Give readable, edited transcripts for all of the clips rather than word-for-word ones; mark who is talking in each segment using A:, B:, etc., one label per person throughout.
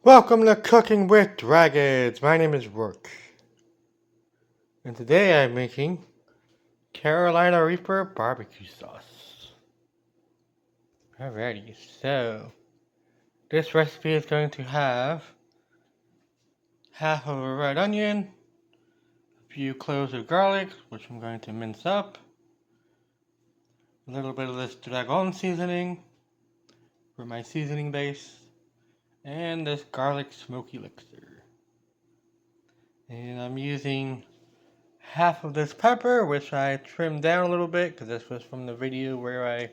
A: Welcome to Cooking with Dragons. My name is Rook. And today I'm making Carolina Reaper barbecue sauce. Alrighty, so this recipe is going to have half of a red onion, a few cloves of garlic, which I'm going to mince up, a little bit of this dragon seasoning for my seasoning base, and this garlic smoky elixir. And I'm using half of this pepper, which I trimmed down a little bit because this was from the video where I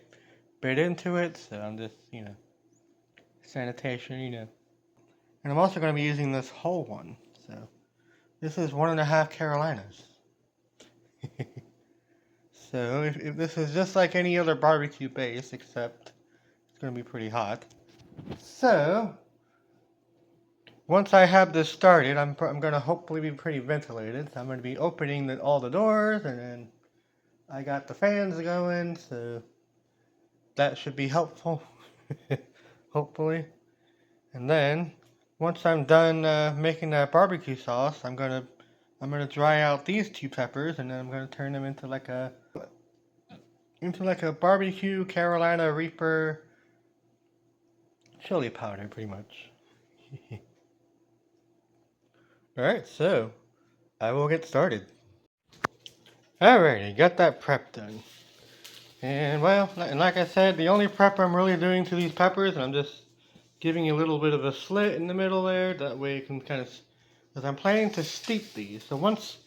A: bit into it, so I'm just, sanitation, And I'm also going to be using this whole one, so this is 1.5 Carolinas. So if this is just like any other barbecue base, except it's going to be pretty hot. So once I have this started, I'm going to hopefully be pretty ventilated. So I'm going to be opening all the doors, and then I got the fans going, so that should be helpful, hopefully. And then once I'm done making that barbecue sauce, I'm gonna dry out these two peppers, and then I'm gonna turn them into like a barbecue Carolina Reaper chili powder, pretty much. Alright, so I will get started. Alrighty, got that prep done. And well, and like I said, the only prep I'm really doing to these peppers, and I'm just giving you a little bit of a slit in the middle there, that way you can kind of, because I'm planning to steep these. So once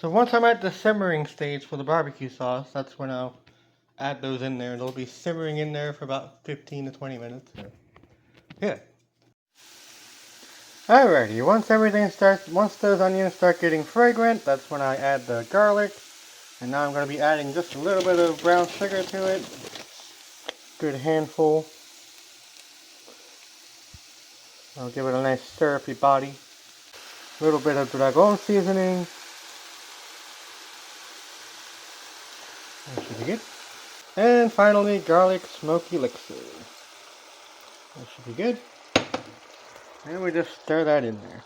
A: I'm at the simmering stage for the barbecue sauce, that's when I'll add those in there. They'll be simmering in there for about 15 to 20 minutes. So, yeah. Alrighty, once those onions start getting fragrant, that's when I add the garlic. And now I'm going to be adding just a little bit of brown sugar to it. Good handful. I'll give it a nice syrupy body. A little bit of dragon seasoning. That should be good. And finally, garlic smoky elixir. That should be good. And we just stir that in there.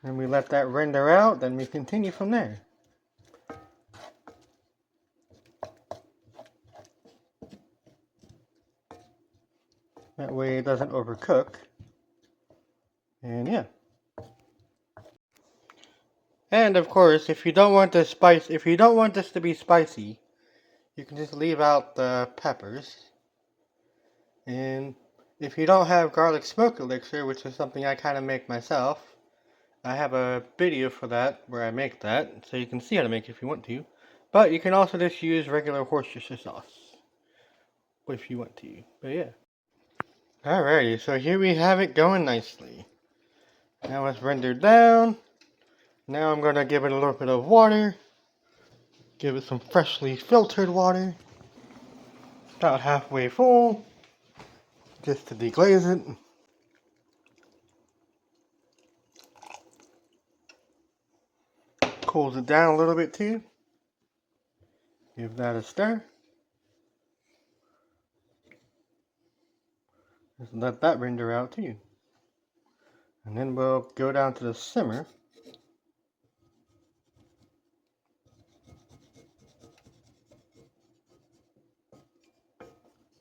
A: And we let that render out, then we continue from there. That way it doesn't overcook. And yeah. And of course, if you don't want this to be spicy, you can just leave out the peppers. And if you don't have garlic smoke elixir, which is something I kind of make myself, I have a video for that where I make that, so you can see how to make it if you want to. But you can also just use regular Worcestershire sauce if you want to. But yeah. Alrighty, so here we have it going nicely. Now it's rendered down. Now I'm going to give it a little bit of water. Give it some freshly filtered water. About halfway full. Just to deglaze it. Cools it down a little bit too. Give that a stir. Just let that render out too. And then we'll go down to the simmer.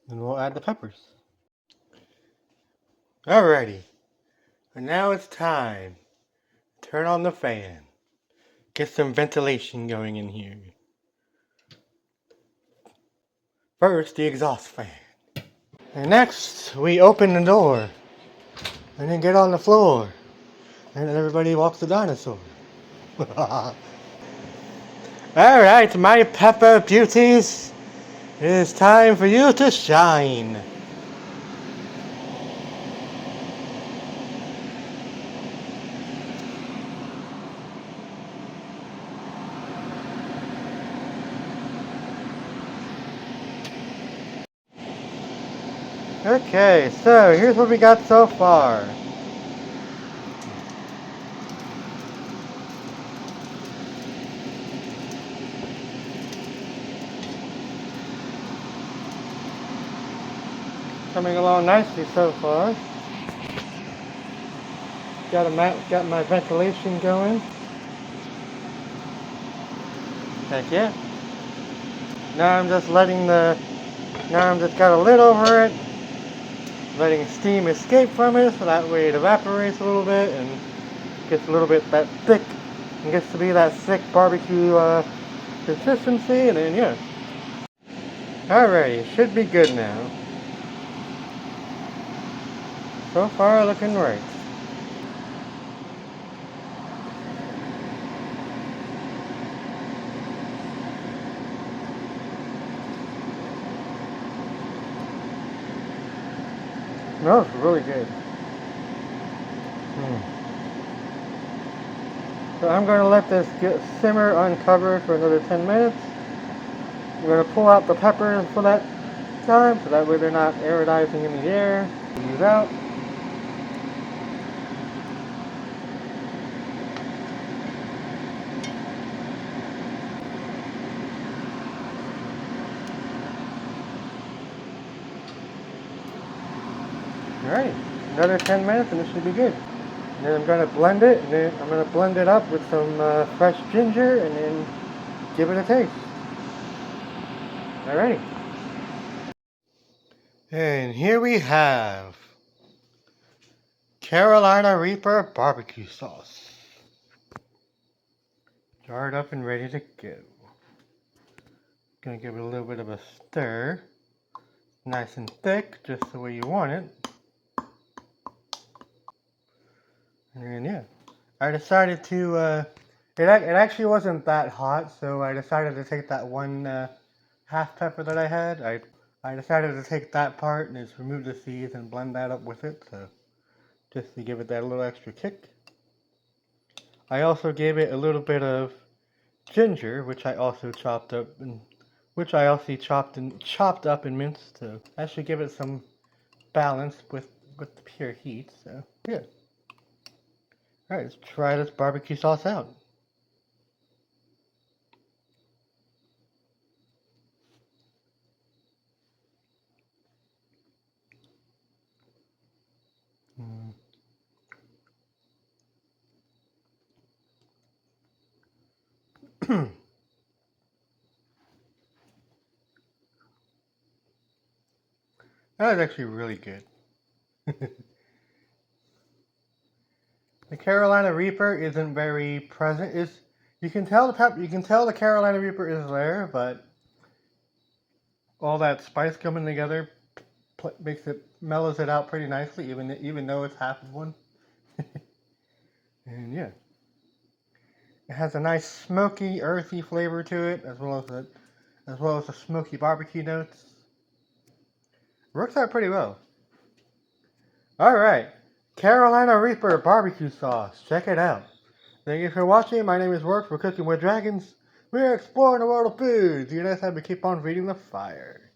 A: And we'll add the peppers. Alrighty. And now it's time. Turn on the fan. Get some ventilation going in here. First, the exhaust fan. And next, we open the door. And then get on the floor. And then everybody walks the dinosaur. Alright, my pepper beauties. It is time for you to shine. Okay, so here's what we got so far. Coming along nicely so far. Got my ventilation going. Heck yeah. Now I'm just got a lid over it, letting steam escape from it, so that way it evaporates a little bit and gets a little bit that thick, and gets to be that thick barbecue consistency, and then yeah. Alrighty, should be good now. So far looking right. Smells really good. So I'm going to let this simmer uncovered for another 10 minutes. I'm going to pull out the peppers for that time, so that way they're not aerodizing in the air. These out. Alright, another 10 minutes and it should be good. And then I'm going to blend it, and then I'm going to blend it up with some fresh ginger, and then give it a taste. Alrighty. And here we have Carolina Reaper barbecue sauce. Jarred up and ready to go. Gonna give it a little bit of a stir. Nice and thick, just the way you want it. And yeah, I decided to, it actually wasn't that hot, so I decided to take that one half pepper that I had. I decided to take that part and just remove the seeds and blend that up with it, so just to give it that little extra kick. I also gave it a little bit of ginger, which I also chopped up and chopped up and minced, so that should give it some balance with the pure heat. So yeah. All right, let's try this barbecue sauce out. That was actually really good. The Carolina Reaper isn't very present. You can tell the Carolina Reaper is there, but all that spice coming together mellows it out pretty nicely, even though it's half of one. And yeah, it has a nice smoky, earthy flavor to it, as well as the smoky barbecue notes. Works out pretty well. All right, Carolina Reaper barbecue sauce. Check it out. Thank you for watching. My name is Work for Cooking with Dragons. We're exploring the world of foods. You guys have to keep on feeding the fire.